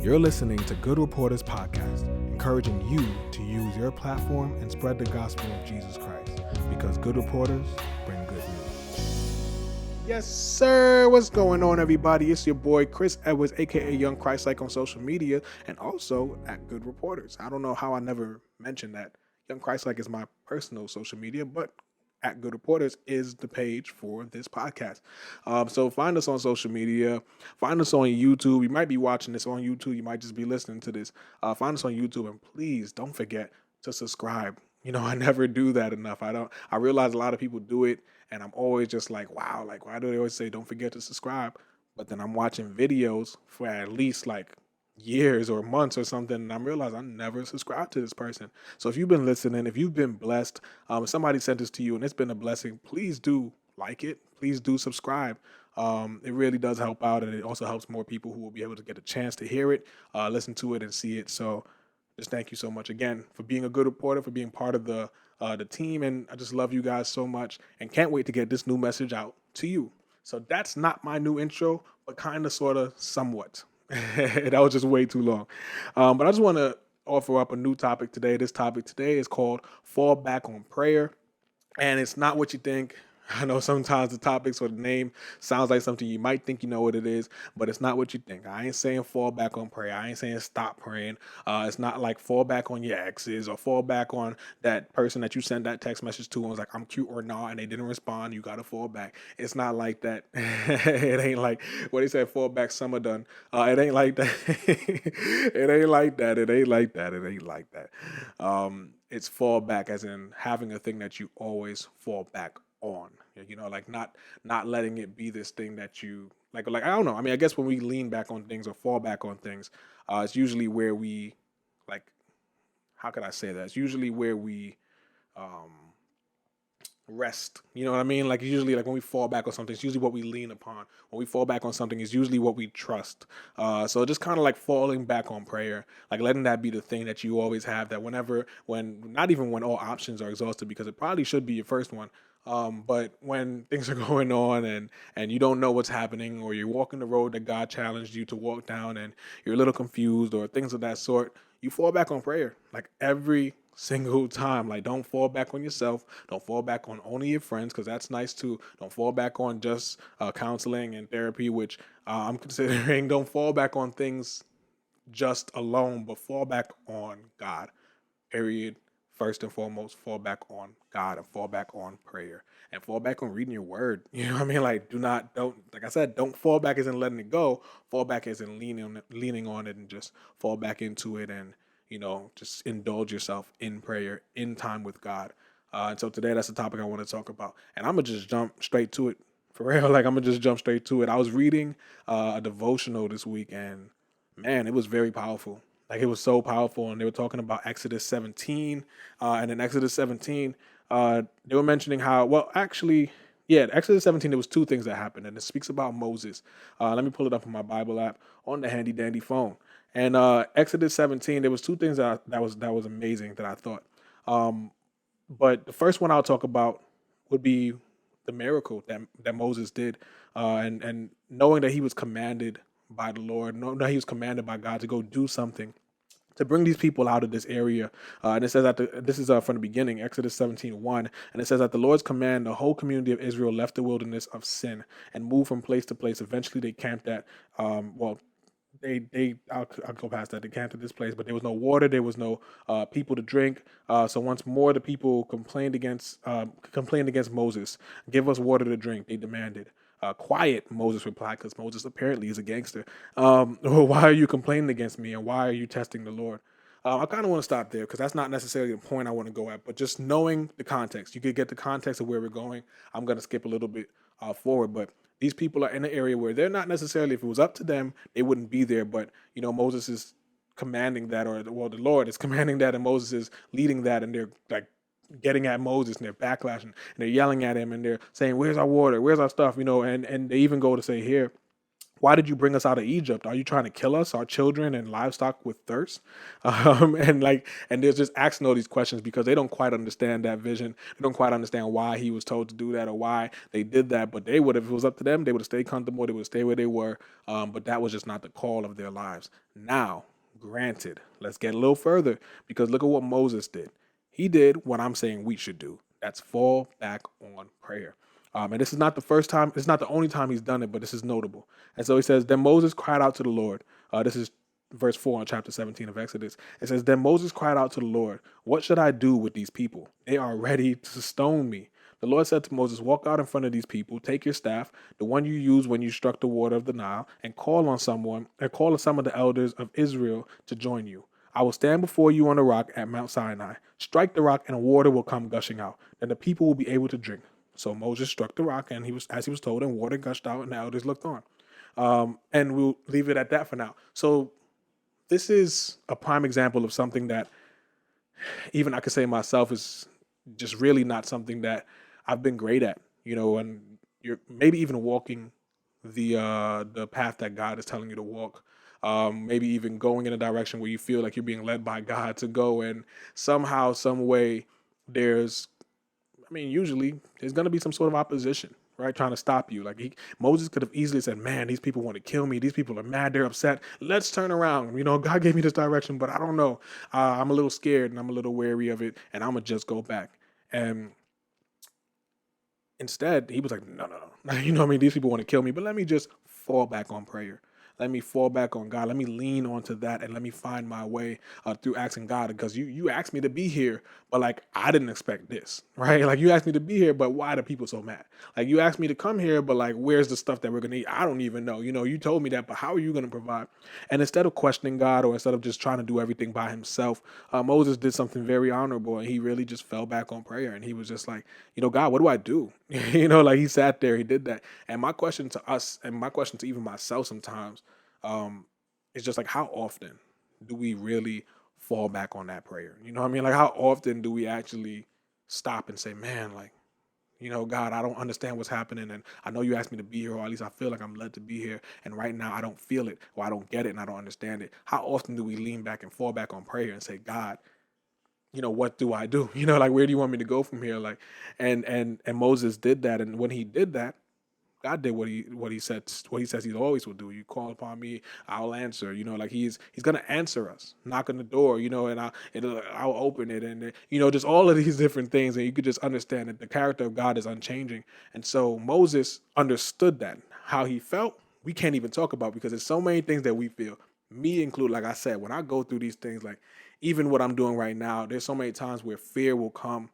You're listening to Good Reporters Podcast, encouraging you to use your platform and spread the gospel of Jesus Christ, because good reporters bring good news. Yes, sir. What's going on, everybody? It's your boy, Chris Edwards, aka Young Christ-like on social media, and also at Good Reporters. I don't know how I never mentioned that. Young Christ-like is my personal social media, but at Good Reporters is the page for this podcast. So find us on social media. Find us on YouTube. You might be watching this on YouTube. You might just be listening to this. Find us on YouTube, and please don't forget to subscribe. You know, I never do that enough. I realize a lot of people do it, and I'm always just like, wow, like why do they always say don't forget to subscribe? But then I'm watching videos for at least like years or months or something, and I'm realizing I never subscribed to this person. So if you've been listening, if you've been blessed, if somebody sent this to you and it's been a blessing, please do like it. Please do subscribe. It really does help out, and it also helps more people who will be able to get a chance to hear it, listen to it, and see it. So just thank you so much again for being a good reporter, for being part of the team, and I just love you guys so much, and can't wait to get this new message out to you. So that's not my new intro, but kind of, sort of, somewhat. That was just way too long. But I just want to offer up a new topic today. This topic today is called Fallback on Prayer. And it's not what you think. I know sometimes the topics or the name sounds like something you might think you know what it is, but it's not what you think. I ain't saying fall back on prayer. I ain't saying stop praying. It's not like fall back on your exes or fall back on that person that you sent that text message to and was like, I'm cute or not, and they didn't respond. You got to fall back. It's not like that. It ain't like what he said, fall back, summer done. It ain't like that. It ain't like that. It ain't like that. It ain't like that. It's fall back as in having a thing that you always fall back on, you know, like not letting it be this thing that you like I don't know. I mean, I guess when we lean back on things or fall back on things, it's usually where we, like, how could I say that? It's usually where we rest. You know what I mean? Like usually, like when we fall back on something, it's usually what we lean upon. When we fall back on something, it's usually what we trust. So just kind of like falling back on prayer, like letting that be the thing that you always have. That when not even when all options are exhausted, because it probably should be your first one. But when things are going on and you don't know what's happening, or you're walking the road that God challenged you to walk down, and you're a little confused or things of that sort, you fall back on prayer like every single time. Like, don't fall back on yourself. Don't fall back on only your friends, because that's nice too. Don't fall back on just counseling and therapy, which I'm considering. Don't fall back on things just alone, but fall back on God. Period. First and foremost, fall back on God, and fall back on prayer, and fall back on reading your word. You know what I mean? Like, don't, like I said, don't fall back as in letting it go. Fall back as in leaning on it, and just fall back into it, and, you know, just indulge yourself in prayer, in time with God. And so today, that's the topic I want to talk about. And I'm going to just jump straight to it. For real, like, I'm going to just jump straight to it. I was reading a devotional this week, and man, it was very powerful. Like, it was so powerful. And they were talking about Exodus 17. And in Exodus 17, they were mentioning how, well, actually, yeah, Exodus 17, there was two things that happened. And it speaks about Moses. Let me pull it up on my Bible app on the handy dandy phone. And Exodus 17, there was two things that was amazing that I thought. But the first one I'll talk about would be the miracle that Moses did, and knowing that he was commanded by the Lord, knowing that he was commanded by God to go do something to bring these people out of this area. And it says that this is from the beginning, Exodus 17:1, and it says that the Lord's command, the whole community of Israel left the wilderness of sin and moved from place to place. Eventually they camped at, I'll go past that. They camped at this place, but there was no water. There was no people to drink. So once more, the people complained against Moses. Give us water to drink, they demanded. Quiet, Moses replied, because Moses apparently is a gangster. Well, why are you complaining against me, and why are you testing the Lord? I kind of want to stop there, because that's not necessarily the point I want to go at, but just knowing the context. You could get the context of where we're going. I'm going to skip a little bit forward, but these people are in an area where they're not necessarily, if it was up to them, they wouldn't be there. But, you know, Moses is commanding that, or, well, the Lord is commanding that, and Moses is leading that, and they're like getting at Moses, and they're backlashing, and they're yelling at him, and they're saying, where's our water? Where's our stuff? You know, and they even go to say here, Why did you bring us out of Egypt? Are you trying to kill us, our children and livestock with thirst? And they're just asking all these questions because they don't quite understand that vision. They don't quite understand why he was told to do that or why they did that. But they would have, if it was up to them, they would have stayed comfortable. They would have stayed where they were. But that was just not the call of their lives. Now, granted, let's get a little further because look at what Moses did. He did what I'm saying we should do. That's fall back on prayer. And this is not the first time, it's not the only time he's done it, but this is notable. And so he says, Then Moses cried out to the Lord. This is verse 4 in chapter 17 of Exodus. It says, Then Moses cried out to the Lord, What should I do with these people? They are ready to stone me. The Lord said to Moses, Walk out in front of these people, take your staff, the one you used when you struck the water of the Nile, and call on some of the elders of Israel to join you. I will stand before you on the rock at Mount Sinai. Strike the rock, and water will come gushing out. Then the people will be able to drink. So Moses struck the rock, and as he was told, and water gushed out, and the elders looked on. And we'll leave it at that for now. So this is a prime example of something that even I could say myself is just really not something that I've been great at, and you're maybe even walking the path that God is telling you to walk. Maybe even going in a direction where you feel like you're being led by God to go, and somehow, some way, usually there's going to be some sort of opposition, right? Trying to stop you. Moses could have easily said, man, these people want to kill me. These people are mad. They're upset. Let's turn around. God gave me this direction, but I don't know. I'm a little scared and I'm a little wary of it, and I'm going to just go back. And instead, he was like, no. These people want to kill me, but let me just fall back on prayer. Let me fall back on God. Let me lean onto that and let me find my way through asking God, because you asked me to be here, but I didn't expect this, right? You asked me to be here, but why are the people so mad? You asked me to come here, but where's the stuff that we're going to eat? I don't even know. You told me that, but how are you going to provide? And instead of questioning God, or instead of just trying to do everything by himself, Moses did something very honorable, and he really just fell back on prayer. And he was just like, God, what do I do? He sat there, he did that. And my question to us, and my question to even myself sometimes, it's just how often do we really fall back on that prayer? How often do we actually stop and say, man, God, I don't understand what's happening, and I know you asked me to be here, or at least I feel like I'm led to be here, and right now I don't feel it, or I don't get it, and I don't understand it. How often do we lean back and fall back on prayer and say, God, what do I do? Where do you want me to go from here? And Moses did that, and when he did that, God did what he says he always will do. You call upon me, I'll answer. He's gonna answer us. Knock on the door, and I'll open it, and just all of these different things, and you could just understand that the character of God is unchanging. And so Moses understood that. How he felt, we can't even talk about, because there's so many things that we feel. Me included, like I said, when I go through these things, even what I'm doing right now, there's so many times where fear will come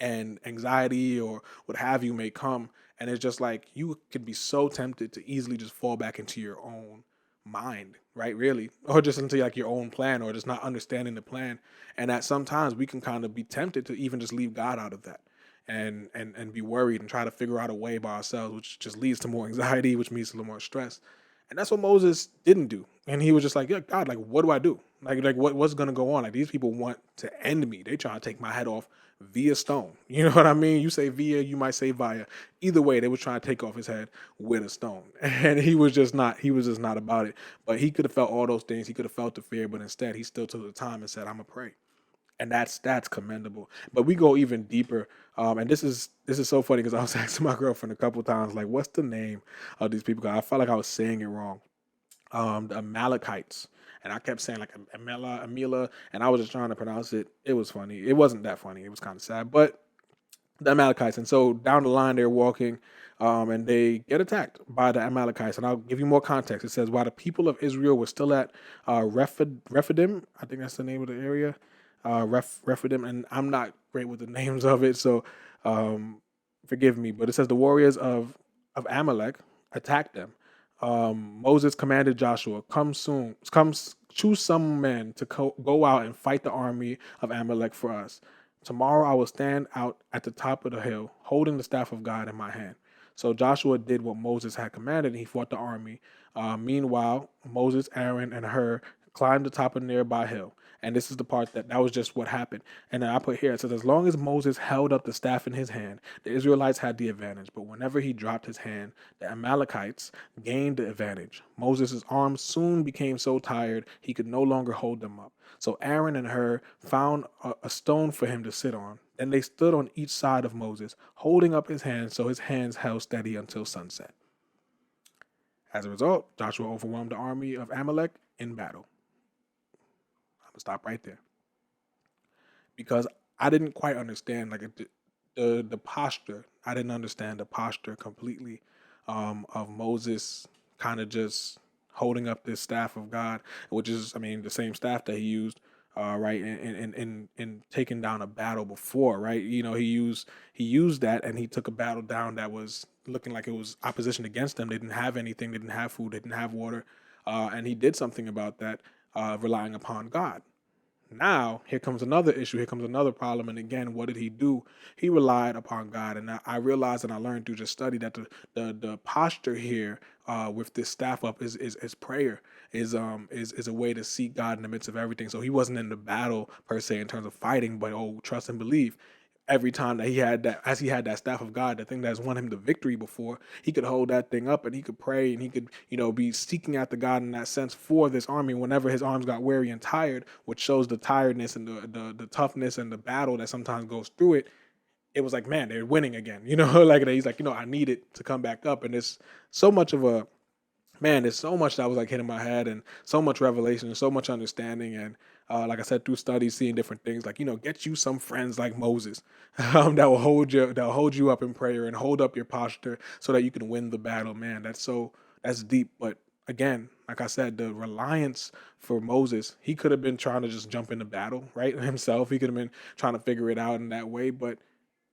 and anxiety or what have you may come. And it's just you could be so tempted to easily just fall back into your own mind, right? Really, or just into your own plan, or just not understanding the plan. And that sometimes we can kind of be tempted to even just leave God out of that, and be worried and try to figure out a way by ourselves, which just leads to more anxiety, which means a little more stress. And that's what Moses didn't do. And he was just like, yeah, God, what do I do? What's going to go on? These people want to end me. They trying to take my head off via stone. You know what I mean? You say via, you might say via. Either way, they were trying to take off his head with a stone. And he was just not about it. But he could have felt all those things. He could have felt the fear, but instead he still took the time and said, I'm going to pray. And that's commendable. But we go even deeper. And this is so funny, because I was asking my girlfriend a couple times, what's the name of these people? I felt like I was saying it wrong. The Amalekites. And I kept saying Amila, and I was just trying to pronounce it. It was funny. It wasn't that funny. It was kind of sad. But the Amalekites. And so down the line, they're walking, and they get attacked by the Amalekites. And I'll give you more context. It says, while the people of Israel were still at Rephidim, I think that's the name of the area, Rephidim, and I'm not great with the names of it, so forgive me. But it says the warriors of Amalek attacked them. Moses commanded Joshua, come choose some men to go out and fight the army of Amalek for us. Tomorrow I will stand out at the top of the hill, holding the staff of God in my hand. So Joshua did what Moses had commanded, and he fought the army. Meanwhile, Moses, Aaron, and Hur climbed the top of a nearby hill. And this is the part that was just what happened. And then I put here, it says, as long as Moses held up the staff in his hand, the Israelites had the advantage. But whenever he dropped his hand, the Amalekites gained the advantage. Moses' arms soon became so tired he could no longer hold them up. So Aaron and Hur found a stone for him to sit on. Then they stood on each side of Moses, holding up his hands so his hands held steady until sunset. As a result, Joshua overwhelmed the army of Amalek in battle. I'm gonna stop right there because I didn't quite understand the posture. I didn't understand the posture completely of Moses kind of just holding up this staff of God, which is, I mean, the same staff that he used, right, in taking down a battle before, right? You know, he used that, and he took a battle down that was looking like it was opposition against them. They didn't have anything, they didn't have food, they didn't have water, and he did something about that, relying upon God. Now, here comes another issue. Here comes another problem. And again, what did he do? He relied upon God. And I realized and I learned through just study that the posture here with this staff up is prayer, is a way to seek God in the midst of everything. So he wasn't in the battle per se in terms of fighting, but trust and believe. Every time that he had that, as he had that staff of God, the thing that's won him the victory before, he could hold that thing up and he could pray and he could, be seeking after God in that sense for this army whenever his arms got weary and tired, which shows the tiredness and the toughness and the battle that sometimes goes through it. It was like, man, they're winning again, like he's like, I need it to come back up. And it's so much of a, man, there's so much that was like hitting my head and so much revelation and so much understanding. And like I said, through studies, seeing different things, like, get you some friends like Moses that will hold you up in prayer and hold up your posture so that you can win the battle. Man, that's deep. But again, like I said, the reliance for Moses, he could have been trying to just jump into battle, right? Himself. He could have been trying to figure it out in that way. But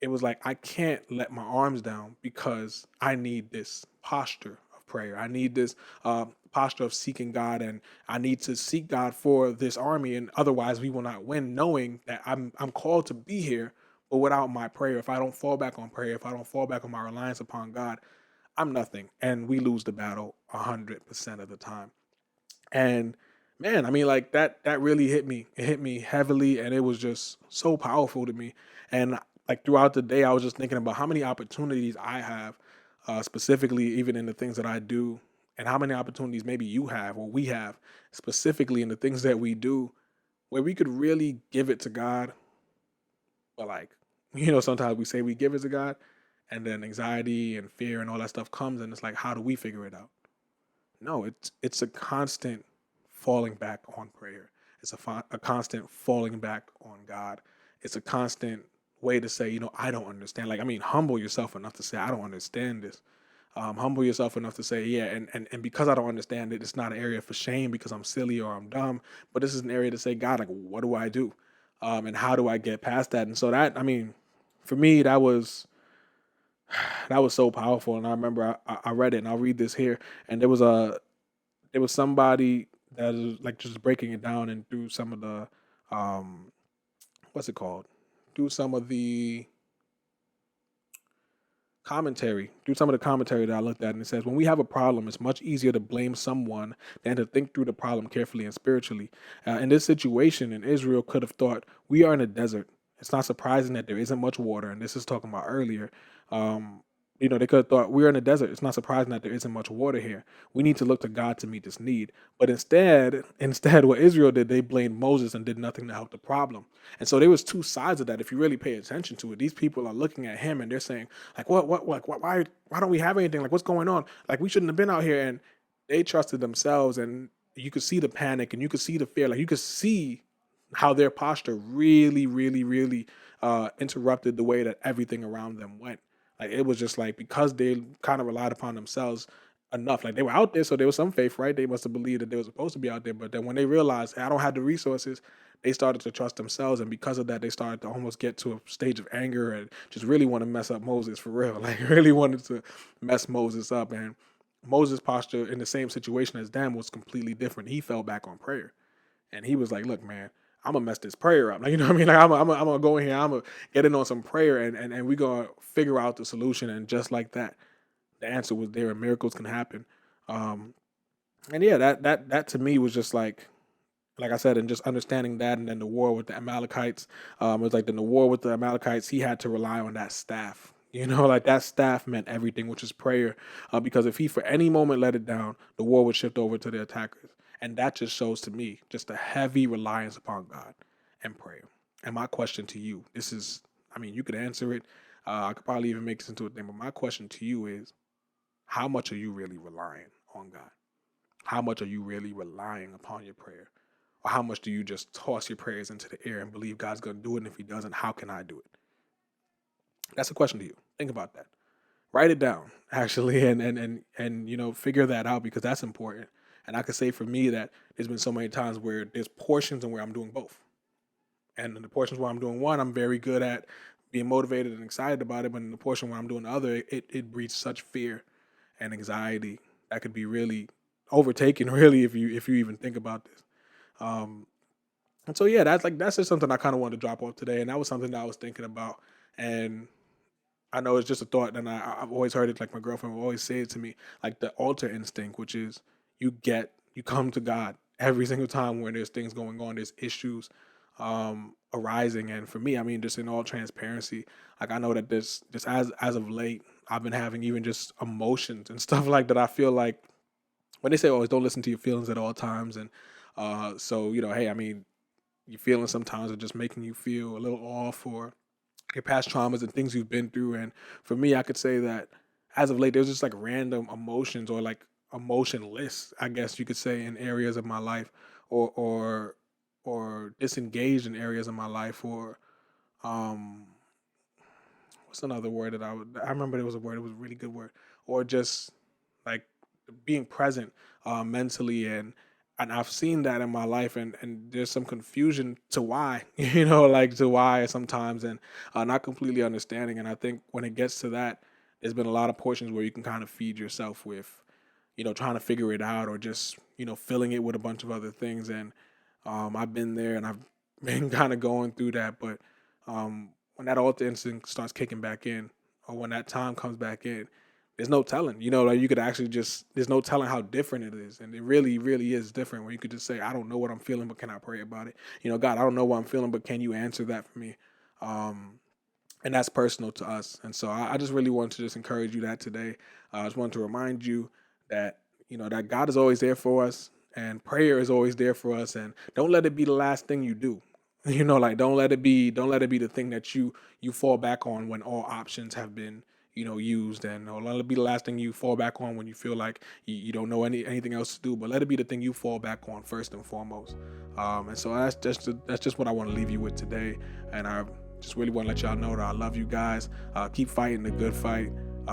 it was like, I can't let my arms down because I need this posture of prayer. I need this posture of seeking God, and I need to seek God for this army. And otherwise, we will not win. Knowing that I'm called to be here, but without my prayer, if I don't fall back on prayer, if I don't fall back on my reliance upon God, I'm nothing, and we lose the battle 100% of the time. And man, I mean, like that really hit me. It hit me heavily, and it was just so powerful to me. And like throughout the day, I was just thinking about how many opportunities I have, specifically even in the things that I do, and how many opportunities maybe you have or we have, specifically in the things that we do, where we could really give it to God. But like, sometimes we say we give it to God, and then anxiety and fear and all that stuff comes, and it's like, how do we figure it out? No, it's a constant falling back on prayer. It's a constant falling back on God. It's a constant way to say, I don't understand. Like, I mean, humble yourself enough to say, I don't understand this. Humble yourself enough to say, yeah, and because I don't understand it, it's not an area for shame because I'm silly or I'm dumb, but this is an area to say, God, like, what do I do? And how do I get past that? And so that, I mean, for me, that was so powerful. And I remember I read it, and I'll read this here. And there was somebody that was like just breaking it down and through some of the um what's it called? Through some of the commentary that I looked at, and it says, when we have a problem, it's much easier to blame someone than to think through the problem carefully and spiritually. In this situation, in Israel could have thought, we are in a desert. It's not surprising that there isn't much water, and this is talking about earlier. Um, they could have thought, we're in a desert. It's not surprising that there isn't much water here. We need to look to God to meet this need. But instead, what Israel did, they blamed Moses and did nothing to help the problem. And so there was two sides of that. If you really pay attention to it, these people are looking at him and they're saying, like, why don't we have anything? Like, what's going on? Like, we shouldn't have been out here. And they trusted themselves, and you could see the panic and you could see the fear. Like, you could see how their posture really, really, really interrupted the way that everything around them went. Like, it was just like, because they kind of relied upon themselves enough. Like, they were out there, so there was some faith, right? They must have believed that they were supposed to be out there. But then when they realized, hey, I don't have the resources, they started to trust themselves. And because of that, they started to almost get to a stage of anger and just really want to mess up Moses for real. Like, really wanted to mess Moses up. And Moses' posture in the same situation as them was completely different. He fell back on prayer. And he was like, look, man, I'm gonna mess this prayer up. Like, you know what I mean? Like, I'm gonna go in here, I'm gonna get in on some prayer, and we're gonna figure out the solution. And just like that, the answer was there, and miracles can happen. And yeah, that to me was just like, like I said, and just understanding that, and then the war with the Amalekites, it was like in the war with the Amalekites, he had to rely on that staff. Like that staff meant everything, which is prayer. Because if he for any moment let it down, the war would shift over to the attackers, and that just shows to me just a heavy reliance upon God and prayer. And my question to you, this is, I mean, you could answer it. I could probably even make this into a thing, but my question to you is, how much are you really relying on God? How much are you really relying upon your prayer? Or how much do you just toss your prayers into the air and believe God's going to do it? And if he doesn't, how can I do it? That's a question to you. Think about that. Write it down, actually, and figure that out, because that's important. And I could say for me that there's been so many times where there's portions and where I'm doing both. And in the portions where I'm doing one, I'm very good at being motivated and excited about it. But in the portion where I'm doing the other, it breeds such fear and anxiety that could be really overtaken, really, if you even think about this. Um, and so yeah, that's just something I kind of wanted to drop off today, and that was something that I was thinking about. And I know it's just a thought, and I've always heard it. Like my girlfriend will always say it to me, like the altar instinct, which is you come to God every single time when there's things going on, there's issues arising. And for me, I mean, just in all transparency, like I know that this just as of late, I've been having even just emotions and stuff like that. I feel like when they say always don't listen to your feelings at all times, and so hey, I mean, your feelings sometimes are just making you feel a little off, or your past traumas and things you've been through. And for me, I could say that as of late, there's just like random emotions, or like emotionless, I guess you could say, in areas of my life, or disengaged in areas of my life, or um what's another word that I remember there was a word, it was a really good word, or just like being present mentally. And I've seen that in my life, and there's some confusion to why, like to why sometimes, and not completely understanding. And I think when it gets to that, there's been a lot of portions where you can kind of feed yourself with, trying to figure it out, or just, filling it with a bunch of other things. And I've been there, and I've been kind of going through that. But when that alter instinct starts kicking back in, or when that time comes back in, there's no telling, like you could actually there's no telling how different it is. And it really, really is different, when you could just say, I don't know what I'm feeling, but can I pray about it? God, I don't know what I'm feeling, but can you answer that for me? And that's personal to us. And so I just really want to just encourage you that today. I just want to remind you that, that God is always there for us, and prayer is always there for us. And don't let it be the last thing you do. Like don't let it be the thing that you fall back on when all options have been, used. And don't let it be the last thing you fall back on when you feel like you don't know anything else to do. But let it be the thing you fall back on first and foremost. And so that's just what I want to leave you with today. And I just really want to let y'all know that I love you guys. Keep fighting the good fight.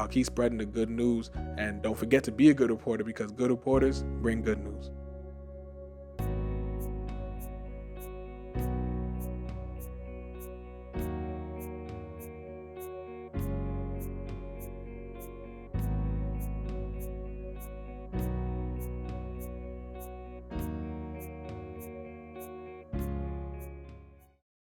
Keep spreading the good news. And don't forget to be a good reporter, because good reporters bring good news.